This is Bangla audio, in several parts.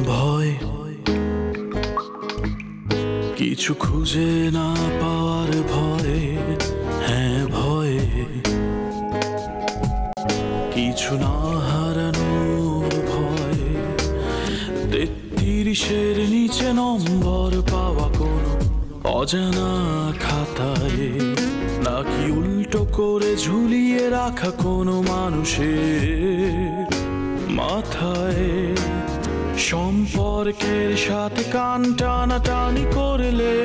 ভয় কিছু খুঁজে না পাওয়ার ভয়, হ্যাঁ ভয় কিছু না হারানোর ভয়। 33-এর নিচে নম্বর পাওয়া কোনো অজানা খাতায়, নাকি উল্টো করে ঝুলিয়ে রাখা কোনো মানুষের মাথায়। সম্পর্কের সাথে কান টানাটানি করলে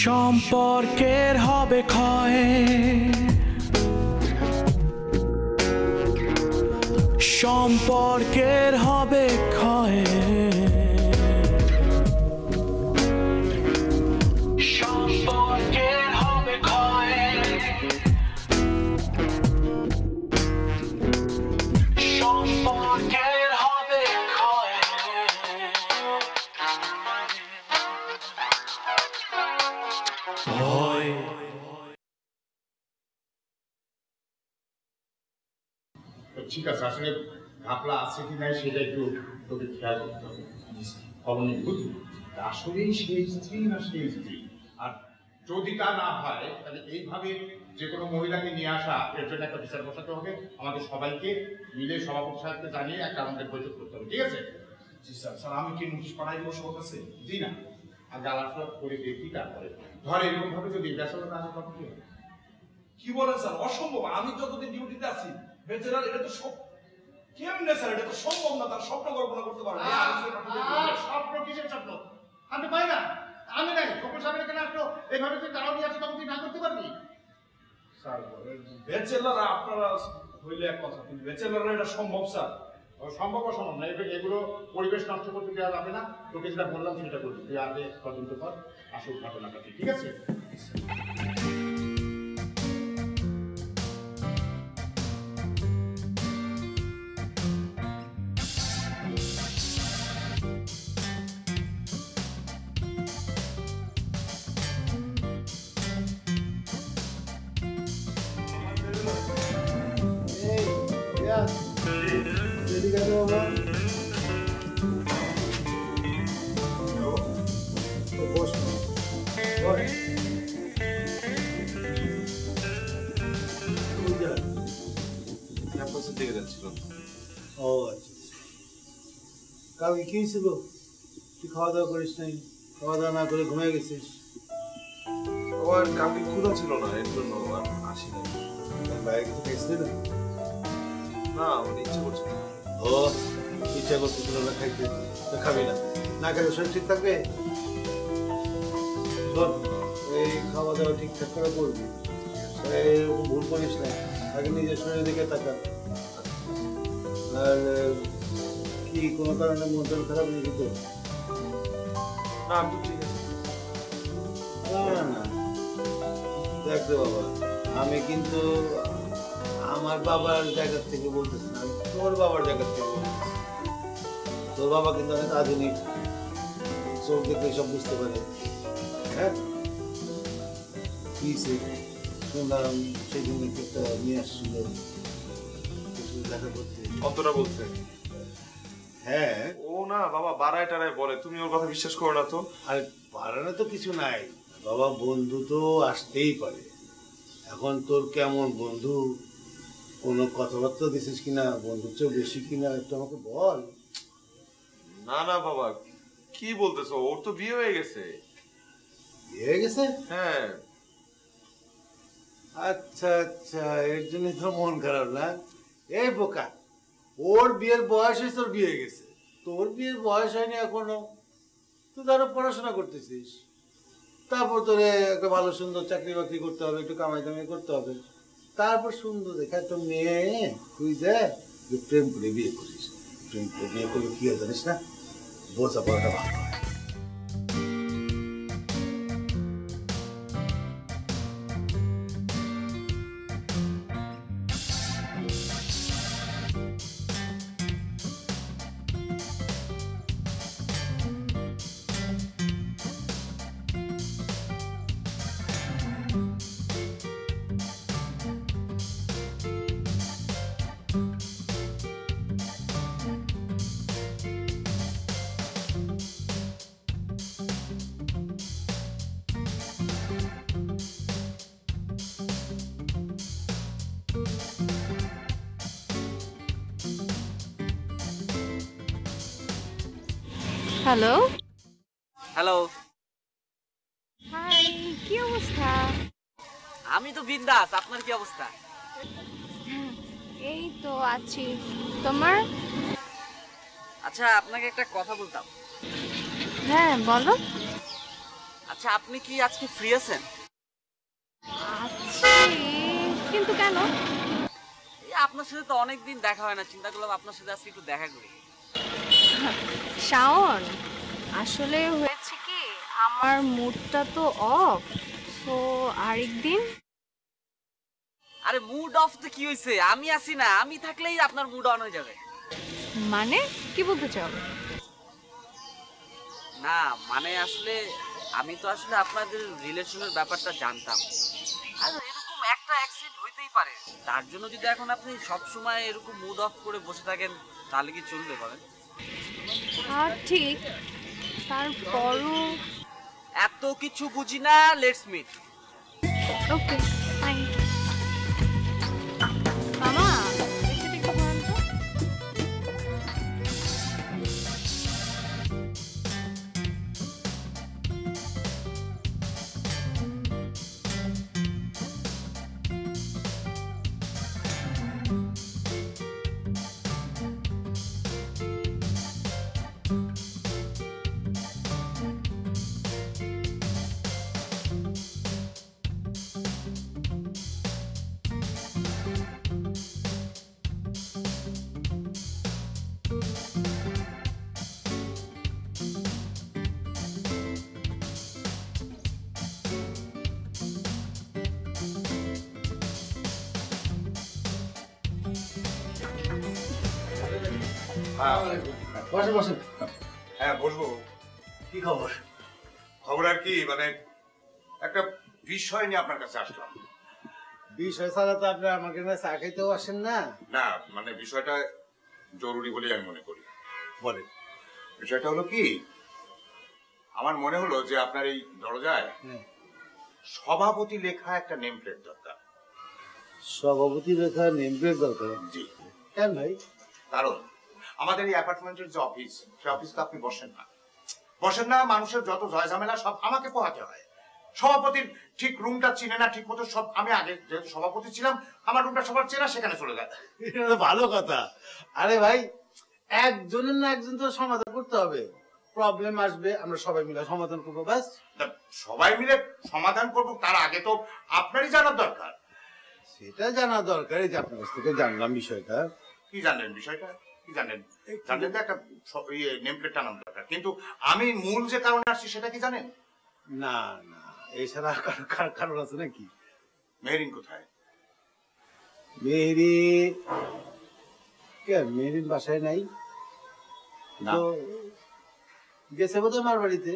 সম্পর্কের হবে ক্ষয়, সম্পর্কের হবে ক্ষয়, সম্পর্কের হবে ক্ষয়, সম্পর্কের হবে ক্ষয়। ভয় ঠিক আছে, আসলে ঘাপলা আছে কি নাই সেটা একটু তোকে খেয়াল করতে হবে। খবর নেই বুঝলি, আসলেই সেই স্ত্রী না সেই স্ত্রী। আর যদি তা না হয় তাহলে এইভাবে যে কোনো মহিলাকে নিয়ে আসা, এর জন্য একটা বিচার বসাতে হবে। আমাদের সবাইকে মিলে সভাপতি সাহেবকে জানিয়ে একটা আমাদের বৈঠক করতে হবে, ঠিক আছে? জি স্যার। স্যার আমি কি নোটিশ পাঠাই দেবো সবার কাছে? জি না, আগে আলাদা করে দেখি, তারপরে ধর এরকম ভাবে যদি বেসরকারি না আসে তখন কি হবে? কি বলেন স্যার? অসম্ভব। আমি যতদিন ডিউটিতে আছি বেচারার এটা তো সব কেমনে স্যার? এটা তো সম্ভব না, তার স্বপ্ন কল্পনা করতে পারবে। স্বপ্ন কিসের স্বপ্ন? আমি পাই না, আমি নাই। কখন সামনে কেন আসলো এইভাবে তুই তারাও নিয়ে আসো, তখন তুই না করতে পারবি? স্যার ব্যাচেলাররা আপনারা হইলে এক কথা, কিন্তু ব্যাচেলাররা এটা সম্ভব স্যার? সম্ভব অসম্ভব না, এগুলো পরিবেশ নষ্ট করতে দেওয়া যাবে না। তোকে যেটা বললাম সেটা করবি, তুই আগে তদন্ত কর আসল ঘটনাটা, ঠিক আছে? কালকে কি ছিল? তুই খাওয়া দাওয়া করিস নাই, খাওয়া দাওয়া না করে ঘুমিয়ে গেছিস। আমার কালকে ক্ষুধা ছিল না, এর জন্য আসি নাই। বাইরে কিছু খাইছিলি না? না, আমার ইচ্ছে করছে না। ও ইচ্ছা করতেছিল না খাইতে, খাবি না? না খেলে শরীর ঠিক থাকবে? শোন, এই খাওয়া দাওয়া ঠিকঠাক করে করবি, এরকম ভুল করিস না। আগে নিজের শরীরের দিকে তাকা। আর কি কোনো কারণে মন খারাপ নেই কিন্তু? না, আমি তো ঠিক আছে। না না দেখ রে বাবা, আমি কিন্তু আমার বাবার জায়গা থেকে বলতেছি না, আমি তোর বাবার জায়গা থেকে বলতেছি। তোর বাবা কিন্তু অনেক আধুনিক, চোখ দেখলে সব বুঝতে পারে। হ্যাঁ কি শুনলাম সেদিন একটা নিয়ে আসছিল দেখা করতে। কতটা বলছে? হ্যাঁ ও না বাবা, বাড়ায় টাড়ায় বলে, তুমি ওর কথা বিশ্বাস করো না তো? আর বাড়ানো তো কিছু নাই বাবা, বন্ধু তো আসতেই পারে। এখন তোর কেমন বন্ধু, কোনো কথাবার্তা দিছিস কিনা, বন্ধুর চেয়েও বেশি কিনা একটু আমাকে বল। না না বাবা, কি বলতেছো? ওর তো বিয়ে হয়ে গেছে। বিয়ে হয়ে গেছে? হ্যাঁ। আচ্ছা আচ্ছা, এর জন্য তো মন খারাপ না? এই বোকা, ওর বিয়ের বয়স হয়েছে, তোর বিয়ে হয়ে গেছে। তোর বিয়ের বয়স হয়নি এখনো, তুই ধরো পড়াশোনা করতেছিস, তারপর তোরে একটা ভালো সুন্দর চাকরি বাকরি করতে হবে, একটু কামাই দামাই করতে হবে, তারপর সুন্দর দেখা একটা মেয়ে তুই দেখ প্রেম করে বিয়ে করিস। প্রেম করে বিয়ে করলে কি হয় জানিস না, বোঝা পড়াটা ভালো হয়। হ্যালো হ্যালো, হাই, কি অবস্থা? আমি তো বিন্দাস। আপনার কি অবস্থা? এই তো আছি। তোমার? আচ্ছা, আপনাকে একটা কথা বলতাম। হ্যাঁ বলো। আচ্ছা, আপনি কি আজকে ফ্রি আছেন? আছি, কিন্তু কেন? এই আপনার সাথে তো অনেকদিন দেখা হয় না, চিন্তা করলাম আপনার সাথে আজকে একটু দেখা করি। শাওন, আসলে হয়েছে কি, আমার মুডটা তো অফ, সো আরেকদিন। আরে মুড অফ তো কি হয়েছে? আমি আছি না, আমি থাকলেই আপনার মুড অন হয়ে যাবে। মানে কি বলতে চাও? না মানে আসলে আমি তো আসলে আপনাদের রিলেশনের ব্যাপারটা জানতাম। আর এরকম একটা অ্যাক্সিডেন্ট হইতেই পারে, তার জন্য যদি এখন আপনি সব সময় এরকম মুড অফ করে বসে থাকেন তাহলে কি চলবে বলেন? আর ঠিক, তারপরও এত কিছু বুঝি না, লেটস মিট। Okay fine. মামা, এসে একটু বলেন তো। বসে বসে। হ্যাঁ বসবো। কি খবর? খবর আর কি, মানে একটা বিষয় নিয়ে আপনার কাছে আসলাম। বিষয় ছাড়া তো আপনি আমাকে না চা খাইতেও আসেন না। না মানে বিষয়টা জরুরি বলেই আমি মনে করি। বলেন। বিষয়টা হলো কি, আমার মনে হলো যে আপনার এই দরজায় সভাপতি লেখা একটা নেম প্লেট দরকার। সভাপতি লেখা নেম প্লেট দরকার? জি। কেন ভাই? কারণ আমাদের এই অ্যাপার্টমেন্টের যে অফিস, সেই অফিস তো আপনি বসেন না, মানুষের যত জয় ঝামেলা সব আমাকে পোহাতে হয়। সভাপতির ঠিক রুমটা চিনে না ঠিক মতো, সব আমি আগে যেহেতু সভাপতি ছিলাম আমার রুমটা সবার চেনা, সেখানে চলে যায়। এটা তো ভালো কথা। আরে ভাই, একজনের না একজন তো সমাধান করতে হবে। প্রবলেম আসবে, আমরা সবাই মিলে সমাধান করবো, ব্যাস। সবাই মিলে সমাধান করবো, তার আগে তো আপনারই জানার দরকার। সেটা জানা দরকার। এই যে আপনার কাছ থেকে জানলাম বিষয়টা। কি জানলেন বিষয়টা? কি জানলেন? জানলেন তো একটা নেম প্লেট টানানো দরকার, কিন্তু আমি মূল যে কারণে আসছি সেটা কি জানেন? না না, এছাড়া কারণ আছে নাকি? মেহরিন কোথায়? মেহেরি মেহেরিন বাসায় নাই তো, গেছে বোধহয় মার বাড়িতে।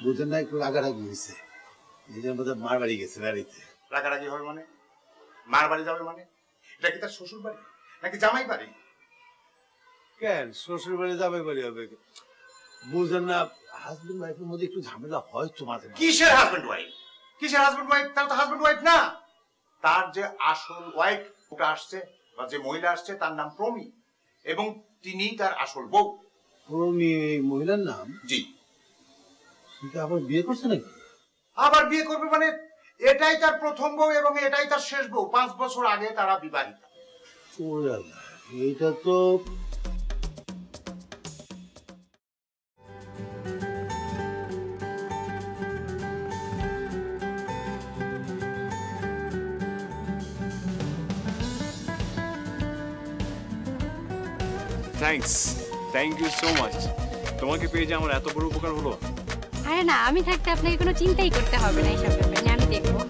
বুঝেন না, একটু রাগারাগি হয়েছে, এই জন্য বোধহয় মার বাড়ি গেছে বাড়িতে। রাগারাগি হবে মানে? মার বাড়ি যাবে মানে? এটা কি তার শ্বশুর বাড়ি নাকি জামাই বাড়ি? কেন শ্বশুর বাড়ি যাবে বাড়ি হবে? বুঝেন না, হাজবেন্ড ওয়াইফের মধ্যে একটু ঝামেলা হয় তো মাঝে মাঝে। কিসের হাজবেন্ড ওয়াইফ? কিসের হাজবেন্ড ওয়াইফ? তার তো হাজবেন্ড ওয়াইফ না। তার যে আসল ওয়াইফ ওটা আসছে, বা যে মহিলা আসছে তার নাম প্রমি, এবং তিনি তার আসল বউ। প্রমি মহিলার নাম? জি। সেটা আবার বিয়ে করছে নাকি? আবার বিয়ে করবে মানে? এটাই তার প্রথম বউ এবং এটাই তার শেষ বউ। 5 বছর আগে তারা বিবাহিত। ওরে আল্লাহ, এইটা তো থ্যাংক ইউ সো মাচ। তোমাকে পেয়ে যে আমার এত বড় উপকার হলো। আরে না, আমি থাকতে আপনাকে কোনো চিন্তাই করতে হবে না এইসব ব্যাপারে, আমি দেখবো।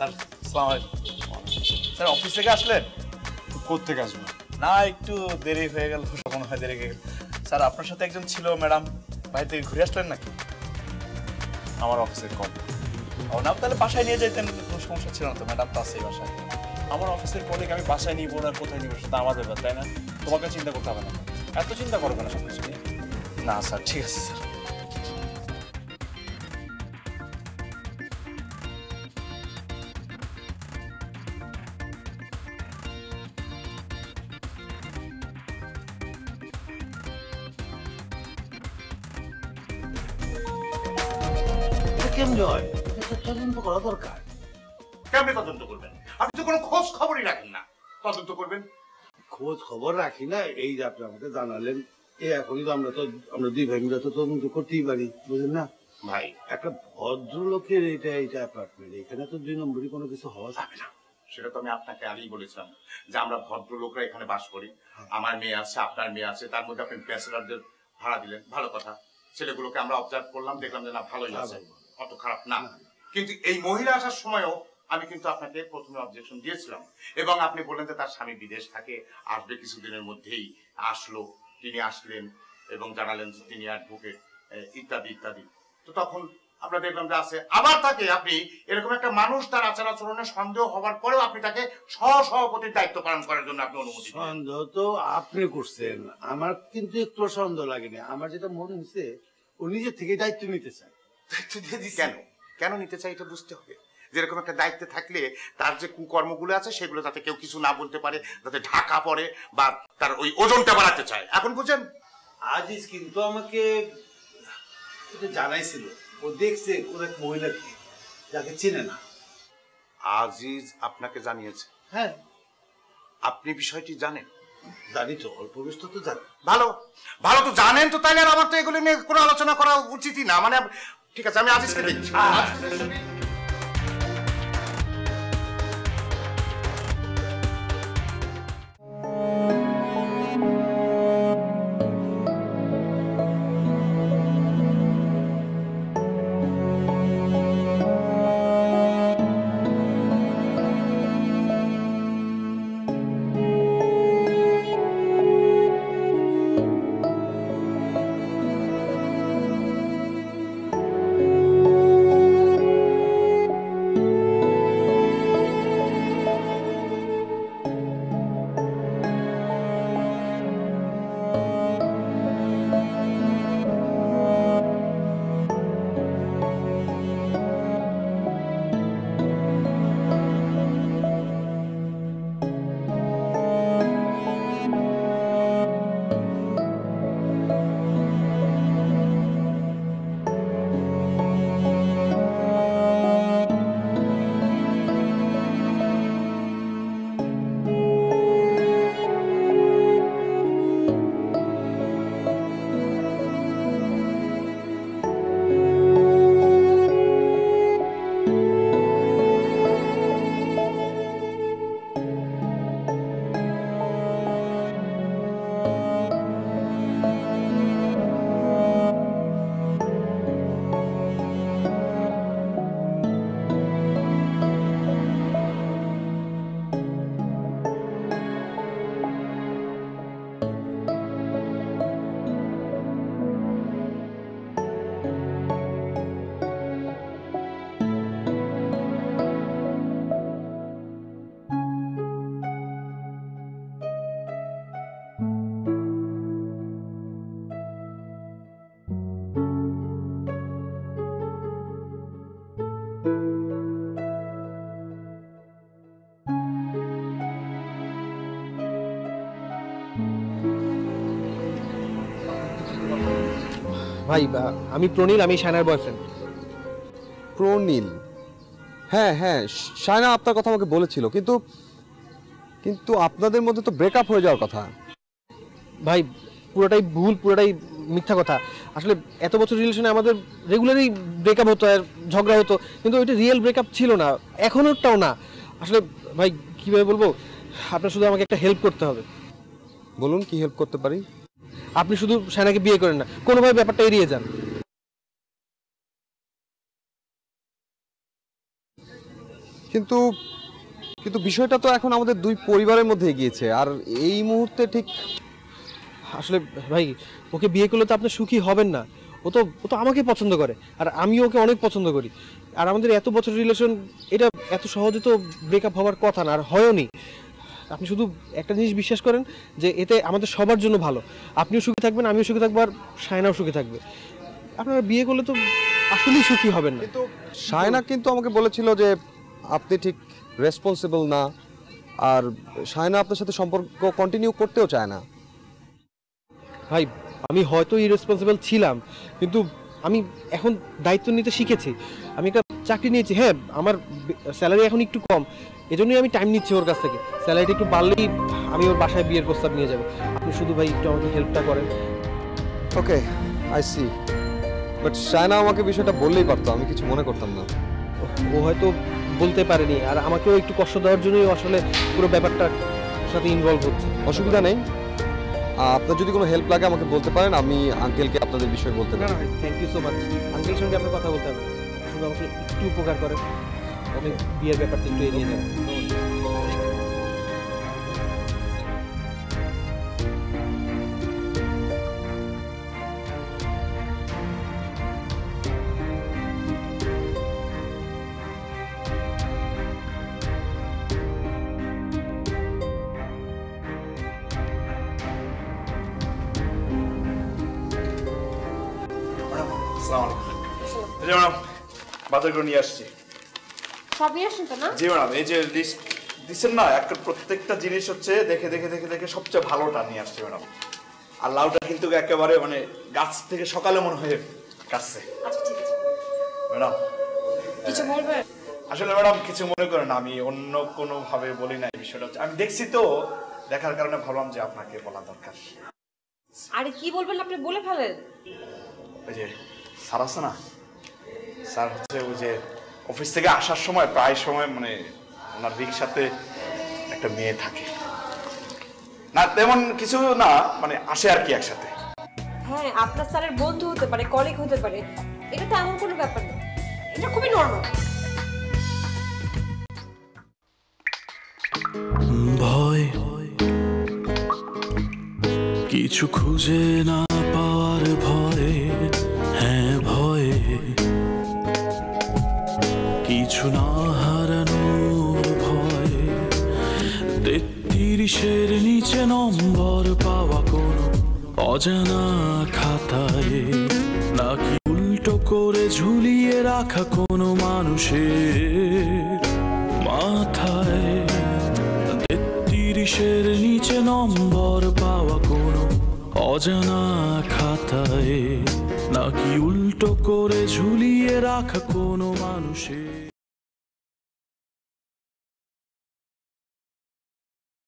স্যার আসসালামু আলাইকুম। স্যার অফিস থেকে আসলেন? কোত্থেকে আসবো? না একটু দেরি হয়ে গেল, মনে হয় দেরি হয়ে গেল। স্যার আপনার সাথে একজন ছিল, ম্যাডাম বাইরে থেকে ঘুরে আসলেন নাকি? আমার অফিসের কল। ও না, তাহলে বাসায় নিয়ে যেতেন, কোনো সমস্যা ছিল না তো, ম্যাডাম তো আছেই বাসায়। আমার অফিসের কলিগ, আমি বাসায় নিব না কোথায় নিব সেটা আমার ব্যাপার, তাই না? তোমাকে চিন্তা করতে হবে না। এত চিন্তা করবে না সব কিছু নিয়ে। না স্যার, ঠিক আছে স্যার। কেমনি হয়? এটা তো তদন্ত করা দরকার। কেমনে তদন্ত করবেন? আপনি তো কোনো খোঁজ খবরই রাখেন না, তদন্ত করবেন? খোঁজ খবর রাখি না, এই যে আপনি আমাকে জানালেন, এখনই তো আমরা দুই ভাই মিলে তো তদন্ত করতেই পারি, বুঝলেন না ভাই? একটা ভদ্রলোকের এটা অ্যাপার্টমেন্ট, এখানে তো 2 নম্বরই কোনো কিছু হওয়া যাবে না। সেটা তো আমি আপনাকে আগেই বলেছিলাম যে আমরা ভদ্রলোকরা এখানে বাস করি। আমার মেয়ে আছে, আপনার মেয়ে আছে, তার মধ্যে আপনি ব্যাচেলারদের ভাড়া দিলেন, ভালো কথা। ছেলেগুলোকে আমরা অবজার্ভ করলাম, দেখলাম যে না ভালোই আছে, অত খারাপ না। কিন্তু এই মহিলা আসার সময়ও আমি কিন্তু আপনাকে প্রথমে অবজেকশন দিয়েছিলাম, এবং আপনি বললেন যে তার স্বামী বিদেশ থাকে, আসবে কিছুদিনের মধ্যেই। আসলো, তিনি আসলেন এবং জানালেন যে তিনি অ্যাডভোকেট ইত্যাদি ইত্যাদি। তো তখন আমরা দেখলাম যে আছে। আবার তাকে আপনি এরকম একটা মানুষ, তার আচার আচরণে সন্দেহ হওয়ার পরেও আপনি তাকে সহসভাপতির দায়িত্ব পালন করার জন্য আপনি অনুমতি দিলেন। সন্দেহ তো আপনি করছেন, আমার কিন্তু একটু সন্দেহ লাগেনি। আমার যেটা মনে হচ্ছে ও নিজের থেকে দায়িত্ব নিতে চায়। দায়িত্ব দিয়ে দিচ্ছি। কেন কেন নিতে চাই এটা বুঝতে হবে। যেরকম একটা দায়িত্বে থাকলে তার যে কুকর্মগুলো আছে সেগুলো যাতে কেউ কিছু না বলতে পারে, যাতে ঢাকা পড়ে বা তার ওই ওজনটা বাড়াতে চায়। এখন বুঝেন? আজিজ কিন্তু আমাকে এটা জানাইছিল, ও দেখছে ওর এক মহিলাকে যাকে চেনে না। আজিজ আপনাকে জানিয়েছে? হ্যাঁ। আপনি বিষয়টি জানেন? জানি তো, অল্প বিস্তর তো জানি। ভালো ভালো তো জানেন, তো তাইলে আর আমার তো এগুলো নিয়ে কোনো আলোচনা করা উচিতই না। মানে ঠিক আছে, আমি আজিজকে দেখছি। ভাই আমি প্রনীল, আমি শায়নার বয়ফ্রেন্ড। প্রনীল? হ্যাঁ হ্যাঁ, শায়না আপনার কথা আমাকে বলেছিল, কিন্তু কিন্তু আপনাদের মধ্যে তো ব্রেকআপ হয়ে যাওয়ার কথা। ভাই পুরোটাই ভুল, পুরোটাই মিথ্যা কথা। আসলে এত বছর রিলেশনে আমাদের রেগুলারই ব্রেকআপ হতো আর ঝগড়া হতো, কিন্তু ওইটা রিয়েল ব্রেকআপ ছিল না, এখনোটাও না। আসলে ভাই কীভাবে বলবো, আপনার শুধু আমাকে একটা হেল্প করতে হবে। বলুন, কি হেল্প করতে পারি? আপনি শুধু শায়নাকে বিয়ে করেন না, কোনোভাবে ব্যাপারটা এড়িয়ে যান। কিন্তু কিন্তু বিষয়টা তো এখন আমাদের দুই পরিবারের মধ্যে গিয়েছে, আর এই মুহূর্তে ঠিক আসলে ভাই ওকে বিয়ে করলে তো আপনি সুখী হবেন না। ও তো আমাকে পছন্দ করে, আর আমিও ওকে অনেক পছন্দ করি। আর আমাদের এত বছর রিলেশন, এটা এত সহজে তো ব্রেকআপ হওয়ার কথা না, আর হয়ওনি। আপনি শুধু একটা জিনিস বিশ্বাস করেন যে এতে আমাদের সবার জন্য ভালো। আপনিও সুখী থাকবেন, আমিও সুখী থাকবো, আর শায়নাও সুখী থাকবে। আপনারা বিয়ে করলে তো আসলেই সুখী হবেন না। কিন্তু শায়না কিন্তু আমাকে বলেছিল যে আপনি ঠিক রেসপন্সিবল না, আর শায়না আপনার সাথে সম্পর্ক কন্টিনিউ করতেও চায় না। ভাই আমি হয়তো ইরেসপন্সিবল ছিলাম, কিন্তু আমি এখন দায়িত্ব নিতে শিখেছি। আমি একটা চাকরি নিয়েছি, হ্যাঁ আমার স্যালারি এখন একটু কম, এজন্যই আমি টাইম নিচ্ছি ওর কাছ থেকে। স্যালারিটা একটু বাড়লেই আমি ওর বাসায় বিয়ের প্রস্তাব নিয়ে যাবো। আপনি শুধু ভাই একটু আমাকে হেল্পটা করেন। ওকে, আই সি, বাট শায়না আমাকে বিষয়টা বললেই পারতো, আমি কিছু মনে করতাম না। ও হয়তো বলতে পারেনি, আর আমাকেও একটু কষ্ট দেওয়ার জন্যই আসলে পুরো ব্যাপারটার সাথে ইনভলভ হচ্ছে। অসুবিধা নেই, আপনার যদি কোনো হেল্প লাগে আমাকে বলতে পারেন, আমি আঙ্কেলকে আপনাদের বিষয়ে বলতে পারি। Thank you so much. আঙ্কেলের সঙ্গে আপনার কথা বলতে হবে, শুধু আমাকে একটু উপকার করেন, আমি বিয়ের ব্যাপারটা একটু এড়িয়ে যাবেন। ম্যাডাম বাজার করে নিয়ে আসছি। সব নিয়ে আসেন তো না? জি ম্যাডাম, এই যে লিস্ট দিচ্ছেন না, একটা প্রত্যেকটা জিনিস হচ্ছে দেখে দেখে দেখে দেখে সবচেয়ে ভালোটা নিয়ে আসছি ম্যাডাম। আর লাউটা কিন্তু একেবারে মানে গাছ থেকে সকালে মনে হয় কাটছে। আচ্ছা ঠিক আছে ম্যাডাম, কিছু বলবেন? আসলে ম্যাডাম কিছু মনে করেন না, আমি অন্য কোনো ভাবে বলি না। এই বিষয়টা হচ্ছে আমি দেখছি তো, দেখার কারণে ভাবলাম যে আপনাকে বলা দরকার। আরে কি বলবেন আপনি বলে ফেলেন। ওই যে স্যার আছে না, স্যার হচ্ছে ওই যে অফিস থেকে আসার সময় প্রায় সময় মানে ওনার রিক্সাতে একটা মেয়ে থাকে না, তেমন কিছু না, মানে আসে আর কি একসাথে। হ্যাঁ আপনার স্যারের বন্ধু হতে পারে, কলিগ হতে পারে, এটা তো এমন কোনো ব্যাপার না, এটা খুবই নরমাল। ভয় কিছু খুঁজে না পাওয়ার ভয়ে, হ্যাঁ ভয়ে কিছু না হারানোর ভয়ে, 33-এর নিচে নম্বর পাওয়া কোনো অজানা খাতায়, নাকি উল্টো করে ঝুলিয়ে রাখা কোনো মানুষের মাথায়। 33-এর নিচে নম্বর পাওয়া কোনো অজানা খাতায়, নাকি উল্টো করে ঝুলিয়ে রাখা কোনো মানুষের